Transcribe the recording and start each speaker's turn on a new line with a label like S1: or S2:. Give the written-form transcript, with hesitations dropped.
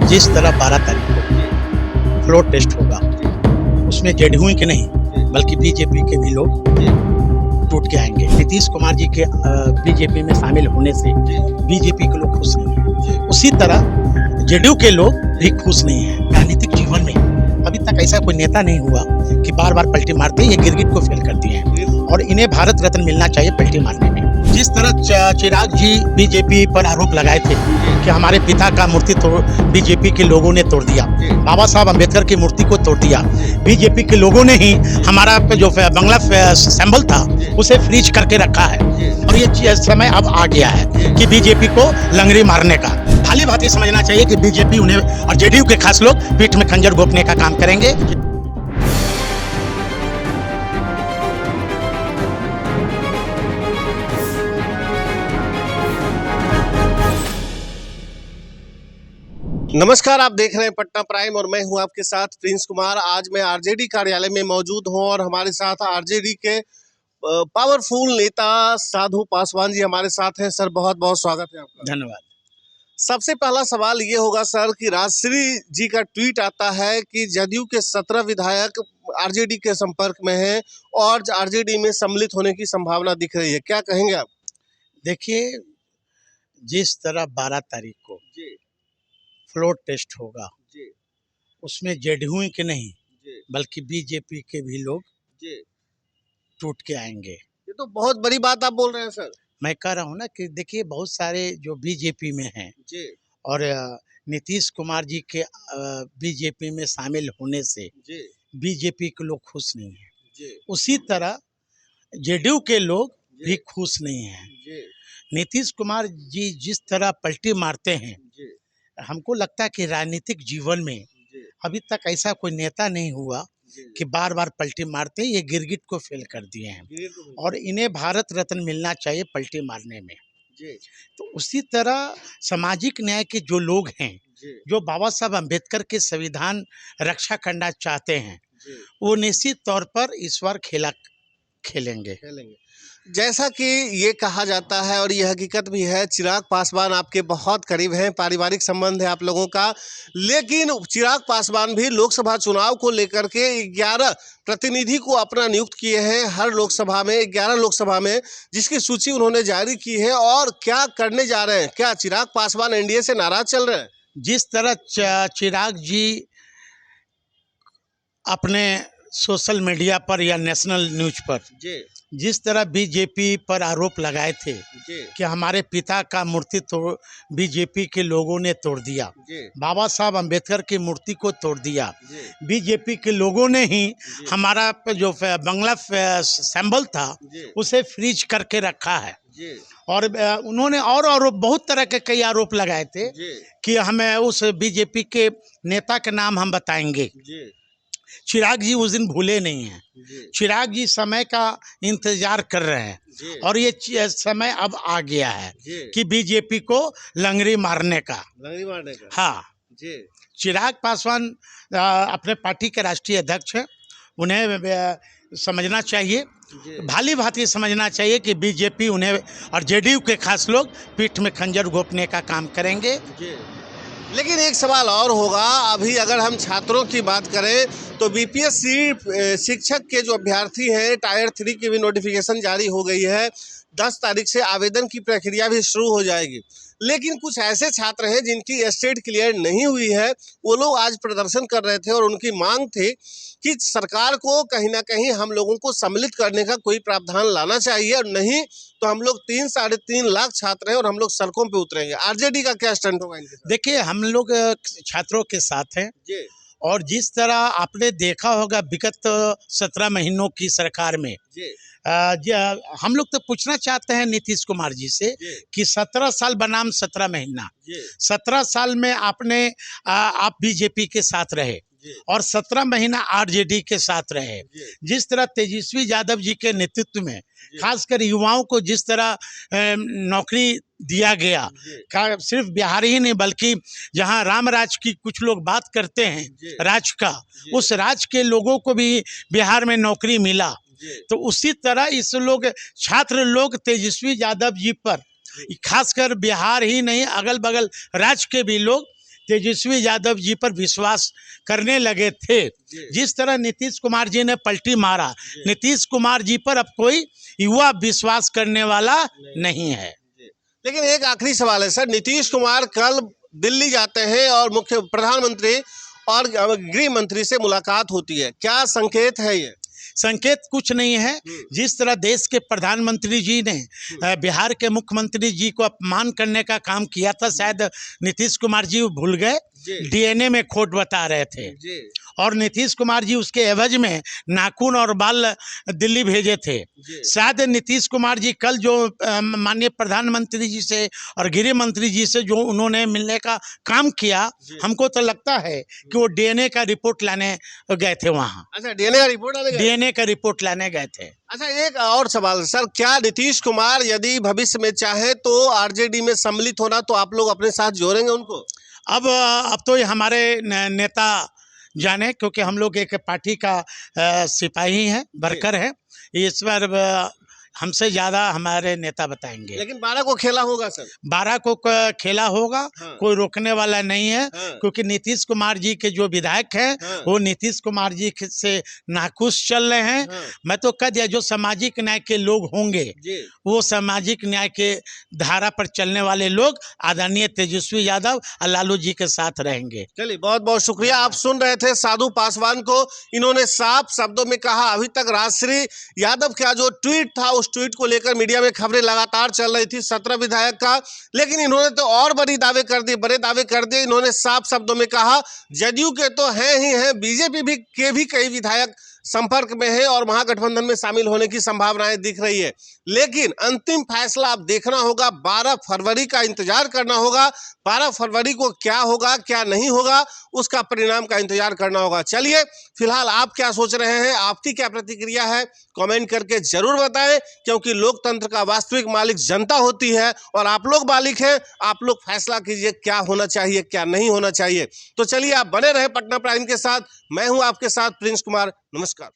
S1: जिस तरह 12 तारीख को फ्लोर टेस्ट होगा उसमें जेडीयू के नहीं बल्कि बीजेपी के भी लोग टूट के आएंगे। नीतीश कुमार जी के बीजेपी में शामिल होने से बीजेपी के लोग खुश नहीं हैं। उसी तरह जेडीयू के लोग भी खुश नहीं हैं। राजनीतिक जीवन में अभी तक ऐसा कोई नेता नहीं हुआ कि बार बार पलटी मारते ये गिरगिट को फेल करती हैं और इन्हें भारत रत्न मिलना चाहिए पलटी मारने में। जिस तरह चिराग जी बीजेपी पर आरोप लगाए थे कि हमारे पिता का मूर्ति बीजेपी के लोगों ने तोड़ दिया, बाबा साहब अम्बेडकर की मूर्ति को तोड़ दिया, बीजेपी के लोगों ने ही हमारा जो बंगला सिंबल था उसे फ्रीज करके रखा है और ये समय अब आ गया है कि बीजेपी को लंगड़ी मारने का। भली भांति समझना चाहिए कि बीजेपी उन्हें और जेडीयू के खास लोग पीठ में खंजर घोंपने का काम करेंगे।
S2: नमस्कार, आप देख रहे हैं पटना प्राइम और मैं हूं आपके साथ प्रिंस कुमार। आज मैं आरजेडी कार्यालय में मौजूद हूं और हमारे साथ आरजेडी के पावरफुल नेता साधु पासवान जी हमारे साथ हैं। सर, बहुत बहुत स्वागत है आपका।
S1: धन्यवाद।
S2: सबसे पहला सवाल ये होगा सर कि राजश्री जी का ट्वीट आता है कि जदयू के 17 विधायक आरजेडी के संपर्क में हैं और आरजेडी में सम्मिलित होने की संभावना दिख रही है, क्या कहेंगे आप?
S1: देखिए, जिस तरह 12 तारीख को फ्लोर टेस्ट होगा उसमें जेडीयू के नहीं बल्कि बीजेपी के भी लोग टूट के आएंगे।
S2: ये तो बहुत बड़ी बात आप बोल रहे हैं सर।
S1: मैं कह रहा हूँ ना कि देखिए, बहुत सारे जो बीजेपी में हैं और नीतीश कुमार जी के बीजेपी में शामिल होने से बीजेपी के लोग खुश नहीं हैं। उसी तरह जेडीयू के लोग भी खुश नहीं हैं। नीतीश कुमार जी जिस तरह पलटी मारते हैं, हमको लगता है कि राजनीतिक जीवन में अभी तक ऐसा कोई नेता नहीं हुआ कि बार बार पलटी मारते ये गिरगिट को फेल कर दिए हैं और इन्हें भारत रत्न मिलना चाहिए पलटी मारने में। तो उसी तरह सामाजिक न्याय के जो लोग हैं, जो बाबा साहब अम्बेडकर के संविधान रक्षा करना चाहते हैं, वो निश्चित तौर पर इस बार खेलेंगे।
S2: जैसा कि ये कहा जाता है और ये हकीकत भी है, चिराग पासवान आपके बहुत करीब हैं, पारिवारिक संबंध है आप लोगों का, लेकिन चिराग पासवान भी लोकसभा चुनाव को लेकर के 11 प्रतिनिधि को अपना नियुक्त किए हैं हर लोकसभा में, 11 लोकसभा में, जिसकी सूची उन्होंने जारी की है। और क्या करने जा रहे हैं? क्या चिराग पासवान एनडीए से नाराज चल रहे हैं?
S1: जिस तरह चिराग जी अपने सोशल मीडिया पर या नेशनल न्यूज पर जिस तरह बीजेपी पर आरोप लगाए थे कि हमारे पिता का मूर्ति बीजेपी के लोगों ने तोड़ दिया, बाबा साहब अम्बेडकर की मूर्ति को तोड़ दिया, बीजेपी के लोगों ने ही हमारा जो बंगला सिंबल था उसे फ्रीज करके रखा है और उन्होंने और आरोप, बहुत तरह के कई आरोप लगाए थे कि हमें उस बीजेपी के नेता के नाम हम बताएंगे। चिराग जी उस दिन भूले नहीं हैं। चिराग जी समय का इंतजार कर रहे हैं और ये समय अब आ गया है कि बीजेपी को लंगड़ी मारने का। हाँ, चिराग पासवान अपने पार्टी के राष्ट्रीय अध्यक्ष हैं, उन्हें समझना चाहिए, भली भांति समझना चाहिए कि बीजेपी उन्हें और जेडीयू के खास लोग पीठ में खंजर घोंपने का काम करेंगे।
S2: लेकिन एक सवाल और होगा, अभी अगर हम छात्रों की बात करें तो बीपीएससी शिक्षक के जो अभ्यर्थी हैं, टायर 3 की भी नोटिफिकेशन जारी हो गई है। 10 तारीख से आवेदन की प्रक्रिया भी शुरू हो जाएगी। लेकिन कुछ ऐसे छात्र हैं जिनकी स्टेट क्लियर नहीं हुई है, वो लोग आज प्रदर्शन कर रहे थे और उनकी मांग थी कि सरकार को कहीं ना कहीं हम लोगों को सम्मिलित करने का कोई प्रावधान लाना चाहिए, और नहीं तो हम लोग 3-3.5 लाख छात्र हैं और हम लोग सड़कों पे उतरेंगे। आरजेडी का क्या स्टैंड होगा इनके साथ?
S1: देखिए, हम लोग छात्रों के साथ हैं और जिस तरह आपने देखा होगा विगत 17 महीनों की सरकार में हम लोग तो पूछना चाहते हैं नीतीश कुमार जी से कि 17 साल बनाम 17 महीना, 17 साल में आपने आप बीजेपी के साथ रहे और 17 महीना आरजेडी के साथ रहे। जिस तरह तेजस्वी यादव जी के नेतृत्व में खासकर युवाओं को जिस तरह नौकरी दिया गया, सिर्फ बिहार ही नहीं बल्कि जहां राम राज की कुछ लोग बात करते हैं राज का, उस राज के लोगों को भी बिहार में नौकरी मिला। तो उसी तरह इस लोग छात्र लोग तेजस्वी यादव जी पर खासकर बिहार ही नहीं अगल बगल राज्य के भी लोग तेजस्वी यादव जी पर विश्वास करने लगे थे। जिस तरह नीतीश कुमार जी ने पलटी मारा, नीतीश कुमार जी पर अब कोई युवा विश्वास करने वाला नहीं है।
S2: लेकिन एक आखिरी सवाल है सर, नीतीश कुमार कल दिल्ली जाते हैं और मुख्य प्रधानमंत्री और गृह मंत्री से मुलाकात होती है, क्या संकेत है ये?
S1: संकेत कुछ नहीं है। जिस तरह देश के प्रधानमंत्री जी ने बिहार के मुख्यमंत्री जी को अपमान करने का काम किया था, शायद नीतीश कुमार जी भूल गए, डीएनए में खोट बता रहे थे और नीतीश कुमार जी उसके एवज में नाखून और बाल दिल्ली भेजे थे। शायद नीतीश कुमार जी कल जो माननीय प्रधानमंत्री जी से और गृह मंत्री जी से जो उन्होंने मिलने का काम किया, हमको तो लगता है कि वो डीएनए का रिपोर्ट लाने गए थे वहाँ।
S2: अच्छा, डीएनए का रिपोर्ट लाने गए?
S1: डीएनए का रिपोर्ट लाने गए थे।
S2: अच्छा, एक और सवाल सर, क्या नीतीश कुमार यदि भविष्य में चाहे तो आरजेडी में सम्मिलित होना, तो आप लोग अपने साथ जोड़ेंगे उनको?
S1: अब तो ये हमारे नेता जाने, क्योंकि हम लोग एक पार्टी का सिपाही हैं, वर्कर हैं। इस बार हमसे ज़्यादा हमारे नेता बताएंगे।
S2: लेकिन 12 को खेला होगा सर?
S1: 12 को खेला होगा। हाँ। कोई रोकने वाला नहीं है। हाँ। क्योंकि नीतीश कुमार जी के जो विधायक हैं, हाँ, वो नीतीश कुमार जी से नाखुश चल रहे हैं। हाँ। मैं तो कह दिया, जो सामाजिक न्याय के लोग होंगे वो सामाजिक न्याय के धारा पर चलने वाले लोग आदरणीय तेजस्वी यादव और लालू जी के साथ रहेंगे।
S2: चलिए, बहुत बहुत शुक्रिया। आप सुन रहे थे साधु पासवान को, इन्होंने साफ शब्दों में कहा, अभी तक राजश्री यादव का जो ट्वीट था, उस ट्वीट को लेकर मीडिया में खबरें लगातार चल रही थी 17 विधायक का, लेकिन इन्होंने तो और बड़े दावे कर दिए। इन्होंने साफ शब्दों में कहा, जदयू के तो हैं ही हैं, बीजेपी के भी कई विधायक संपर्क में है और महागठबंधन में शामिल होने की संभावनाएं दिख रही है। लेकिन अंतिम फैसला अब देखना होगा, 12 फरवरी का इंतजार करना होगा। 12 फरवरी को क्या होगा क्या नहीं होगा, उसका परिणाम का इंतजार करना होगा। चलिए, फिलहाल आप क्या सोच रहे हैं, आपकी क्या प्रतिक्रिया है, कमेंट करके जरूर बताएं, क्योंकि लोकतंत्र का वास्तविक मालिक जनता होती है और आप लोग मालिक हैं। आप लोग फैसला कीजिए क्या होना चाहिए क्या नहीं होना चाहिए। तो चलिए, आप बने रहे पटना प्राइम के साथ। मैं हूं आपके साथ प्रिंस कुमार। नमस्कार।